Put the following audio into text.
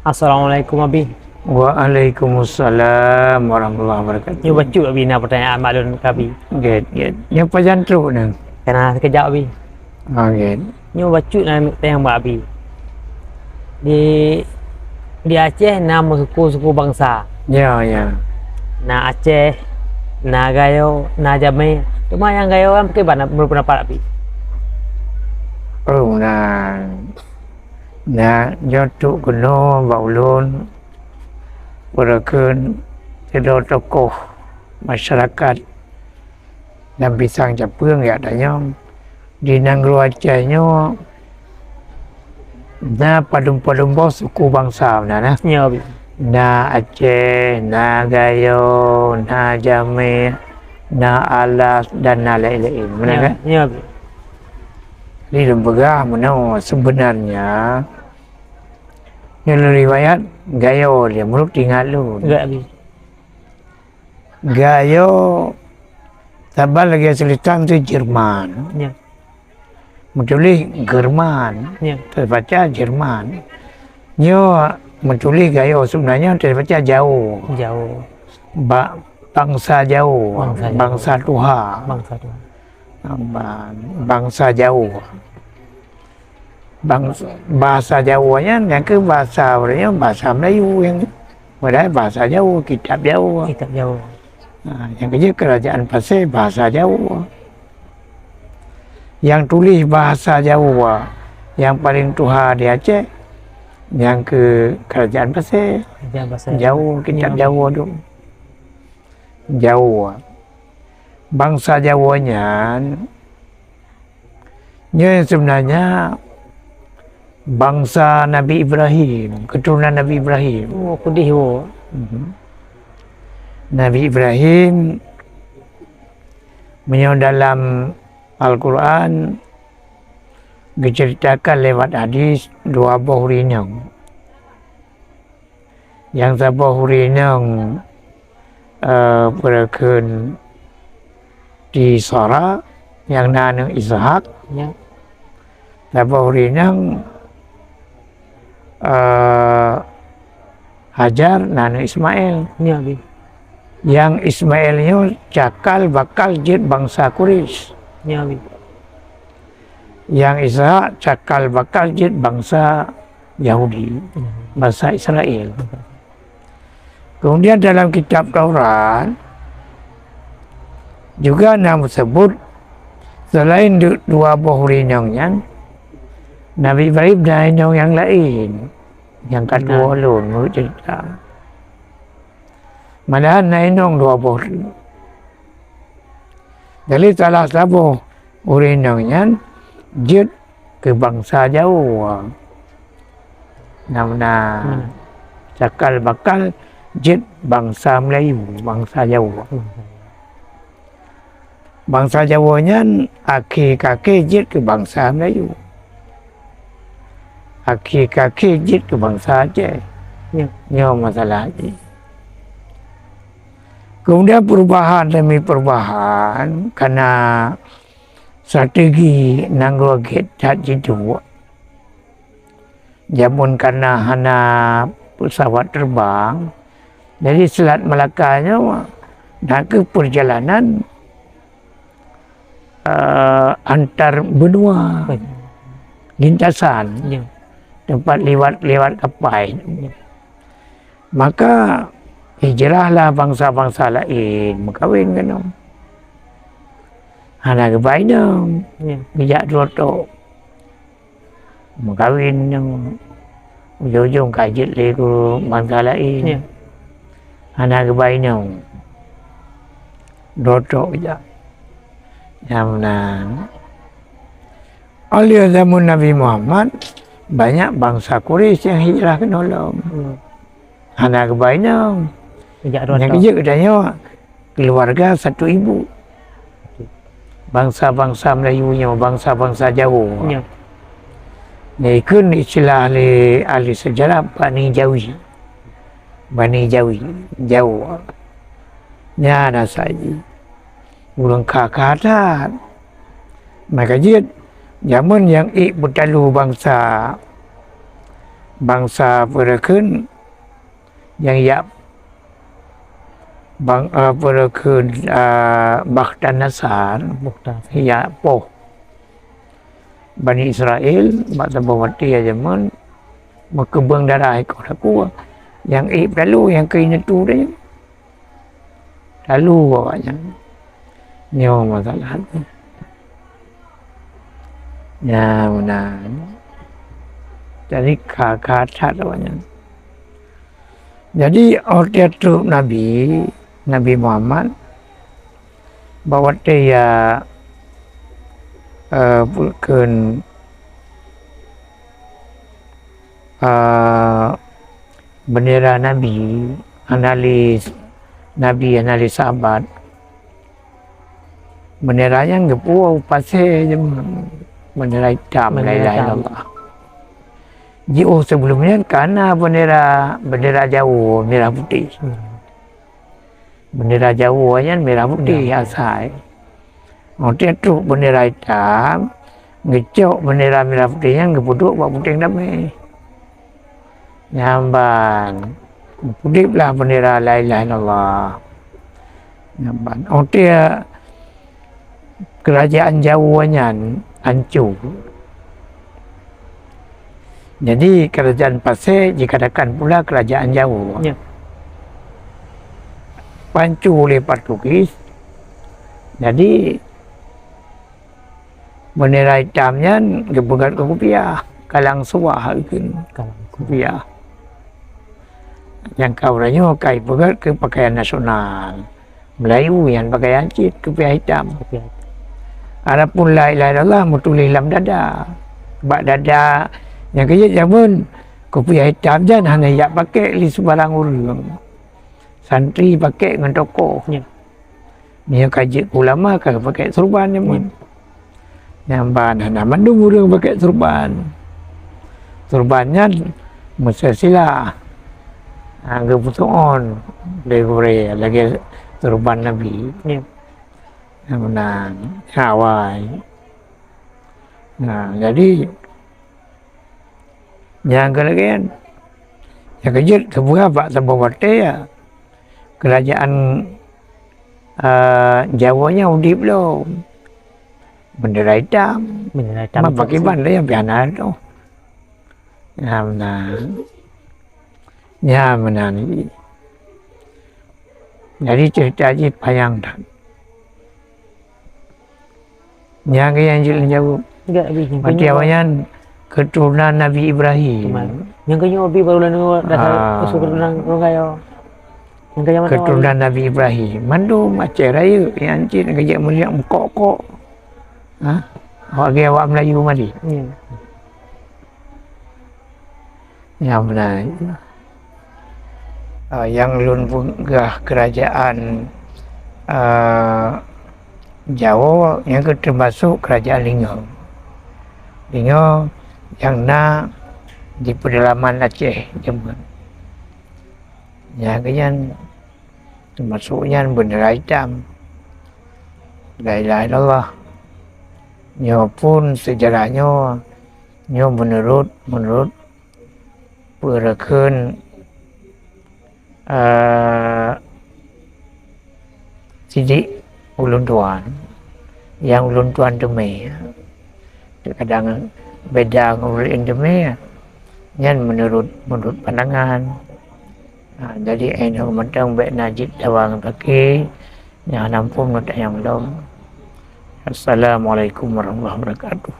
Assalamualaikum Abi. Waalaikumsalam warahmatullahi wabarakatuh. Ni baca Abi nak pertanyaan maklum ke Abi. Get. Yang pajan teruk ni. Kena sekejap Abi. Get. Ni baca nak tanya buat Abi. Di Aceh nama suku bangsa. Ya. Na Aceh, na Gayo, na Jamai. Cuma yang Gayo kan pakai mana berpendapat Abi. Oh jotuk kuno baulun berakan tidak tokoh masyarakat dan pisang Jepang ya tanya di Nanggro Acehnya na padum suku bangsa na Ya Abi. na Aceh, na Gayo, na Jamai, na Alas dan na lain-lain. Benar kan? Ya Abi. Ini lembaga mana sebenarnya yang riwayat Gayo dia menurut tinggal lu. Enggak Abi. Gayo tabal lagi selitang tu Jerman. Ya. Menulis German. Ya. Terbaca Jerman. Nyo menulis Gayo sebenarnya terbaca jauh. Jauh. Bangsa jauh. Bangsa Tuhan. Bangsa tu. Bangsa jauh. Bahasa Jawanya yang ke bahasa Melayu yang padahal bahasa Jawa, kitab Jawa. Kitab Jawa. Yang kerja kerajaan Pasir bahasa Jawa. Yang tulis bahasa Jawa yang paling tua di Aceh yang ke kerajaan Pasir. Jawa, kitab Jawa tu. Jawa. Bangsa Jawanya sebenarnya bangsa Nabi Ibrahim, keturunan Nabi Ibrahim. Oh, kudih wo. Nabi Ibrahim dalam Al-Quran diceritakan lewat hadis dua bohrinang. Yang sabah hurinang berakan di Sara yang nanang Ishak. Ya. Sabah hurinang Hajar nana Ismail. Ya Abi. Yang Ismailnya cakal bakal jid bangsa Quraisy. Ya Abi. Yang Ishak cakal bakal jid bangsa Yahudi, bangsa Israel. Kemudian dalam kitab Taurat juga nama sebut selain dua bohrinangnya Nabi Ibrahim dan yang lain. Yang kedua lun menurut cerita. Malahan nainong dua bohri. Jadi salah satu bohrinangnya jid ke bangsa Jawa. Namanya cakal bakal jid bangsa Melayu, bangsa Jawa. Bangsa Jawanya aki-kaki jid ke bangsa Melayu. Aki-kaki jid ke bangsa Aceh. Ini masalah ini. Kemudian perubahan demi perubahan karena strategi Nanggro Get itu. Jamun karena hana pesawat terbang. Jadi Selat Melakanya nak ke perjalanan antar benua, lintasan, tempat lewat kapal. Maka hijrahlah bangsa-bangsa lain berkahwin kan. Hana kebaik dong, bijak rotok, berkahwin dong. Ujung-ujung kajit lego bangsa lain. Hana kebaik dong, rotok bijak. Yang oleh zaman Nabi Muhammad banyak bangsa Quraisy yang hijrah ke nolong. Hana kebaiknya yang kerja katanya keluarga satu ibu. Bangsa-bangsa Melayunya, bangsa-bangsa Jawa. Ini kan istilah ahli sejarah Bani Jawi. Bani Jawi, Jawa. Nya ada saja. Ulang kakak maka jid zaman yang bertalu bangsa bangsa Perakun yang ya Perakun Bakhtan Nasar Bukan. ya po Bani Israel mak tabung mati aja man makebang darah ikut aku yang lalu yang kena tu dia lalu bawanya nyawa masalah tu ya benar jadi kakak bawanya jadi order tu Nabi Muhammad bawa dia pulkan bendera Nabi analis sahabat benderanya ngepu pasir je bendera hitam lain-lain Allah. Jauh sebelumnya karena bendera Jawa merah putih. Bendera Jawa kan merah putih asal. Dia tu bendera hitam, ngecok bendera merah putihnya ngepuduk buat putih damai. Nyamban, pudiklah bendera lain-lain Allah. Nyamban. Dia kerajaan Jawanya hancur. Jadi kerajaan Pasir dikatakan pula kerajaan Jawa. Ya. Hancur oleh Portugis. Jadi bendera hitamnya dipegang ke rupiah, kalang suah ke rupiah. Yang kau ranya kai pegang ke pakaian nasional. Melayu yang pakaian cit rupiah hitam. Adapun lain-lain Allah mutulis dalam dada. Bak dada yang kerja zaman rupiah hitam jan hanya yak pakai li sebarang orang. Santri pakai dengan tokoh. Ya. Ni kaji ulama kan pakai serban nyaman. Nyamban hana mandung orang pakai serban. Serbannya mesti sila. Angga putuon legore lagi serban Nabi. Ya. Menang Hawaii. Nah, jadi yang kalian yang kejut keberapa tambah ya kerajaan Jawanya udip lo bendera hitam pakai ban dia piana tu ya benar ni jadi cerita je payang tak yang jelas jauh mati awayan keturunan Nabi Ibrahim yang kaya Nabi baru lalu dah keturunan orang kaya keturunan Nabi Ibrahim mandu macam raya yang cik nak kerja melihat mekok-kok awak Melayu mari yang benar yang lun punggah kerajaan Jawa yang termasuk kerajaan Lingo yang di pedalaman Aceh zaman ya kan termasuknya bendera hitam lain-lain Allah nyo pun sejarahnya nyo menurut Perakun Sidik Ulun Tuan yang Ulun Tuan Demi kadang beda dengan Demi yang menurut pandangan jadi ini mentang baik najib tawang pakai yang nampung yang belum. Assalamualaikum warahmatullahi wabarakatuh.